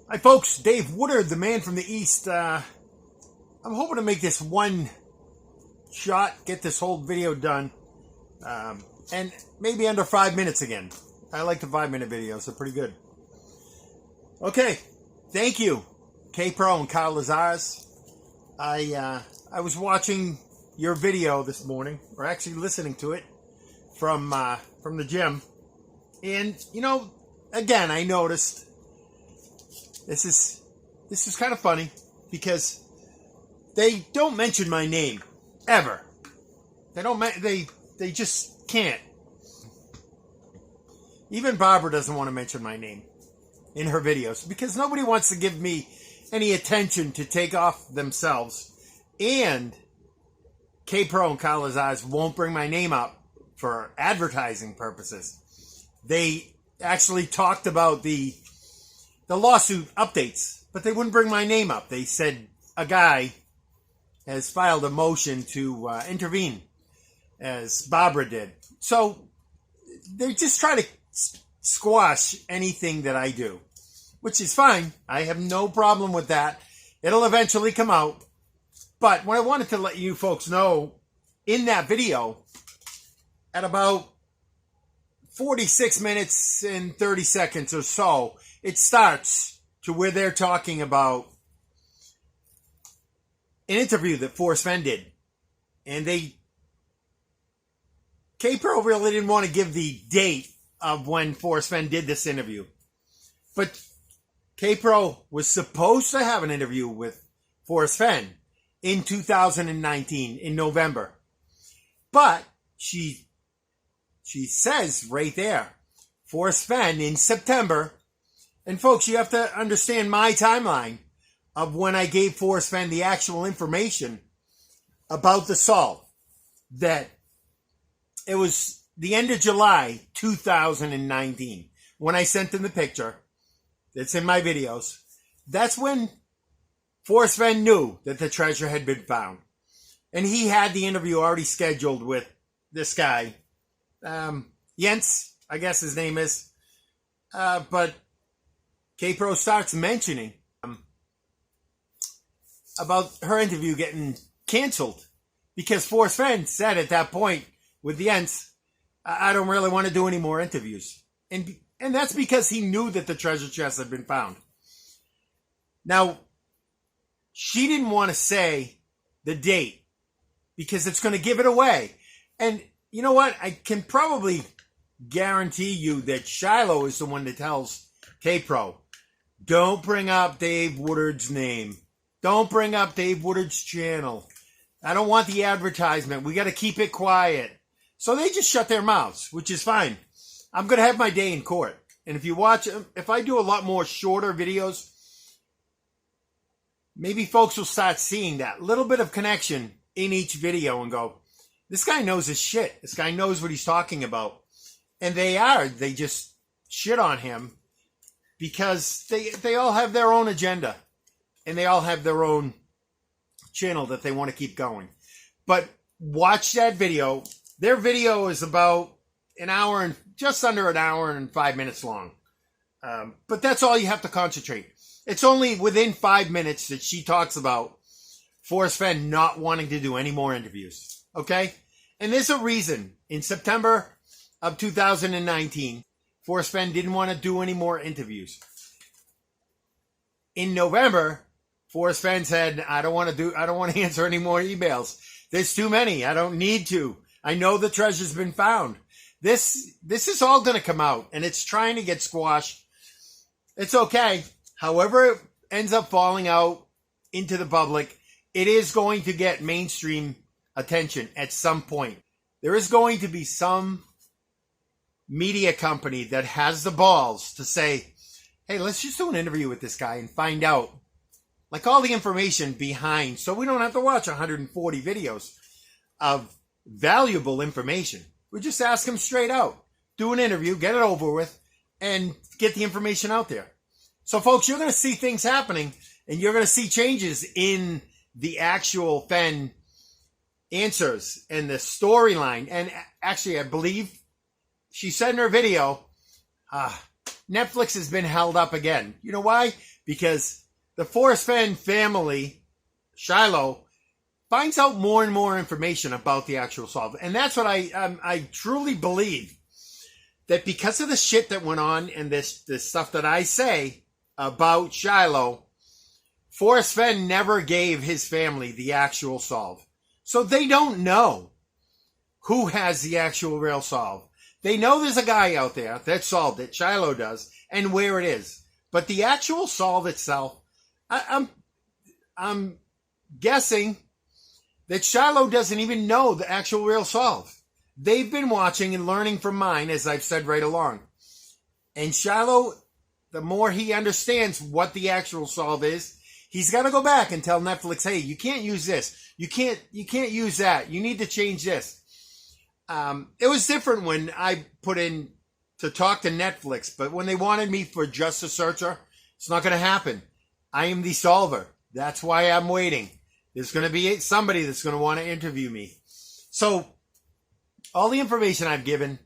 Hi folks, Dave Woodard, the man from the East. I'm hoping to make this one shot, get this whole video done, and maybe under 5 minutes again. I like the 5-minute videos, they're pretty good. Okay, thank you, Kapro and Cowlazars. I was watching your video this morning, or actually listening to it from the gym, and again I noticed this is kind of funny because they don't mention my name ever. They just can't. Even Barbara doesn't want to mention my name in her videos because nobody wants to give me any attention to take off themselves. And Kapro and Cowlazars won't bring my name up for advertising purposes. They actually talked about the lawsuit updates, but they wouldn't bring my name up. They said a guy has filed a motion to intervene, as Barbara did. So they just try to squash anything that I do, which is fine. I have no problem with that. It'll eventually come out. But what I wanted to let you folks know, in that video, at about 46 minutes and 30 seconds or so, it starts to where they're talking about an interview that Fenn did. And Kapro really didn't want to give the date of when Fenn did this interview. But Kapro was supposed to have an interview with Fenn in 2019, in November. But she says right there, Fenn in September. And folks, you have to understand my timeline of when I gave Fenn the actual information about the solve. That it was the end of July 2019 when I sent him the picture that's in my videos. That's when Fenn knew that the treasure had been found. And he had the interview already scheduled with this guy, Jens, I guess his name is. But Kapro starts mentioning about her interview getting canceled because Fenn said at that point with Jens, I don't really want to do any more interviews. And that's because he knew that the treasure chest had been found. Now, she didn't want to say the date because it's going to give it away. And you know what? I can probably guarantee you that Shiloh is the one that tells Kapro, don't bring up Dave Woodard's name. Don't bring up Dave Woodard's channel. I don't want the advertisement. We got to keep it quiet. So they just shut their mouths, which is fine. I'm going to have my day in court. And if I do a lot more shorter videos, maybe folks will start seeing that little bit of connection in each video and go, this guy knows his shit. This guy knows what he's talking about. And they just shit on him because they all have their own agenda and they all have their own channel that they want to keep going. But watch that video. Their video is about just under an hour and 5 minutes long. But that's all you have to concentrate. It's only within 5 minutes that she talks about Fenn not wanting to do any more interviews. Okay? And there's a reason. In September of 2019, Fenn didn't want to do any more interviews. In November, Fenn said, I don't want to answer any more emails. There's too many. I don't need to. I know the treasure's been found. This is all going to come out, and it's trying to get squashed. It's okay. However it ends up falling out into the public, it is going to get mainstream attention at some point. There is going to be some media company that has the balls to say, hey, let's just do an interview with this guy and find out like all the information behind, so we don't have to watch 140 videos of valuable information. We just ask him straight out, do an interview, get it over with, and get the information out there. So folks, you're going to see things happening, and you're going to see changes in the actual Fenn answers and the storyline. And actually, I believe she said in her video, Netflix has been held up again. You know why? Because the Forrest Fenn family, Shiloh, finds out more and more information about the actual solve. And that's what I truly believe, that because of the shit that went on and this stuff that I say about Shiloh, Forrest Fenn never gave his family the actual solve. So they don't know who has the actual real solve. They know there's a guy out there that solved it, Shiloh does, and where it is. But the actual solve itself, I'm guessing that Shiloh doesn't even know the actual real solve. They've been watching and learning from mine, as I've said right along. And Shiloh, the more he understands what the actual solve is, he's got to go back and tell Netflix, hey, you can't use this. You can't use that. You need to change this. It was different when I put in to talk to Netflix, but when they wanted me for just a searcher, it's not going to happen. I am the solver. That's why I'm waiting. There's going to be somebody that's going to want to interview me. So all the information I've given,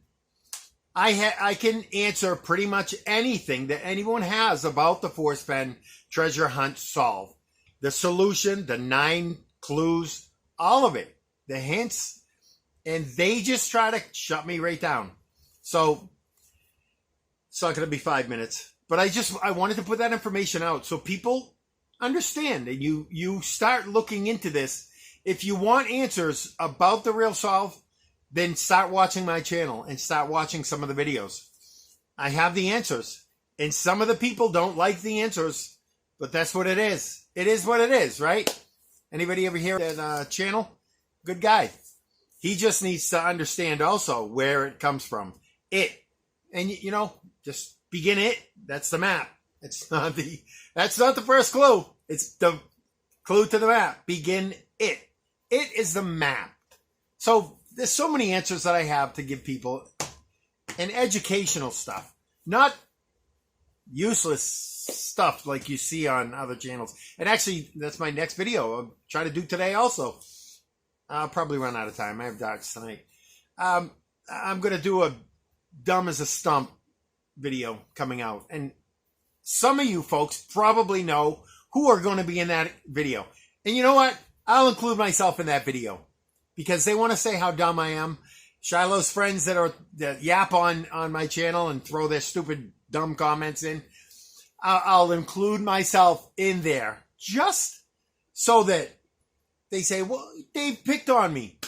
I can answer pretty much anything that anyone has about the Forrest Fenn treasure hunt solve. The solution, the 9 clues, all of it, the hints, and they just try to shut me right down. So it's not going to be 5 minutes, but I wanted to put that information out so people understand, and you start looking into this. If you want answers about the real solve, then start watching my channel and start watching some of the videos. I have the answers, and some of the people don't like the answers, but that's what it is. It is what it is, right? Anybody ever hear that channel? Good guy. He just needs to understand also where it comes from. It. And, just begin it. That's the map. That's not the first clue. It's the clue to the map. Begin it. It is the map. So there's so many answers that I have to give people, and educational stuff, not useless stuff like you see on other channels. And actually, that's my next video I'll try to do today also. I'll probably run out of time. I have docs tonight. I'm going to do a dumb as a stump video coming out. And some of you folks probably know who are going to be in that video. And you know what? I'll include myself in that video because they want to say how dumb I am. Shiloh's friends that yap on my channel and throw their stupid dumb comments in, I'll include myself in there just so that they say, well, Dave picked on me,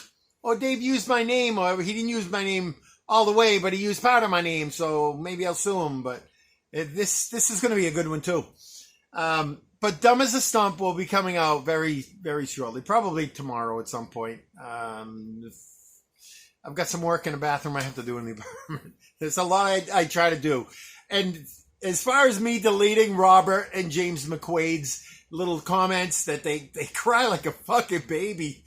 or Dave used my name, or he didn't use my name all the way, but he used part of my name, so maybe I'll sue him. But this is going to be a good one too. But Dumb as a Stump will be coming out very, very shortly, probably tomorrow at some point. I've got some work in the bathroom I have to do in the apartment. There's a lot I try to do. And as far as me deleting Robert and James McQuaid's little comments that they cry like a fucking baby.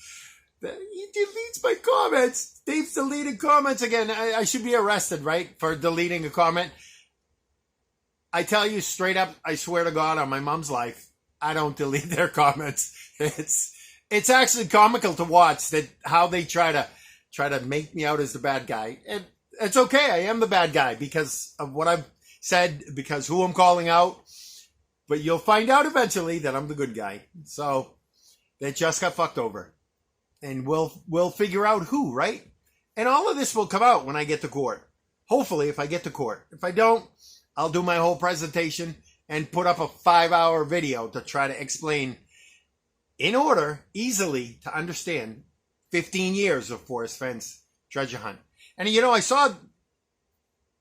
He deletes my comments. Dave's deleting comments again. I should be arrested, right? For deleting a comment. I tell you straight up, I swear to God on my mom's life, I don't delete their comments. It's actually comical to watch that how they try to make me out as the bad guy. And it's okay. I am the bad guy because of what I've said, because who I'm calling out. But you'll find out eventually that I'm the good guy. So they just got fucked over. And we'll figure out who, right? And all of this will come out when I get to court. Hopefully, if I get to court. If I don't, I'll do my whole presentation and put up a 5-hour video to try to explain in order, easily to understand 15 years of Forrest Fenn's treasure hunt. And I saw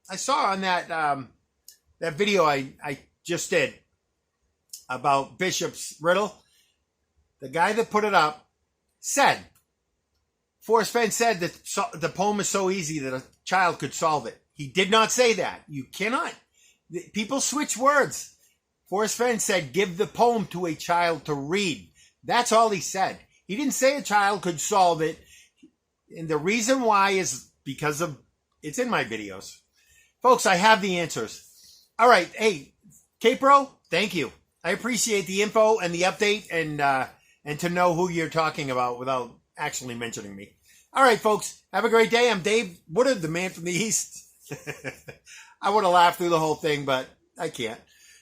on that video I just did about Bishop's riddle, the guy that put it up said, Forrest Fenn said that the poem is so easy that a child could solve it. He did not say that. You cannot. People switch words. Forrest Fenn said, give the poem to a child to read. That's all he said. He didn't say a child could solve it. And the reason why is because of, it's in my videos. Folks, I have the answers. All right. Hey, Kapro, thank you. I appreciate the info and the update and to know who you're talking about without actually mentioning me. All right, folks. Have a great day. I'm Dave Woodard, the man from the East. I would have laughed through the whole thing, but I can't.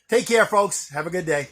Take care, folks. Have a good day.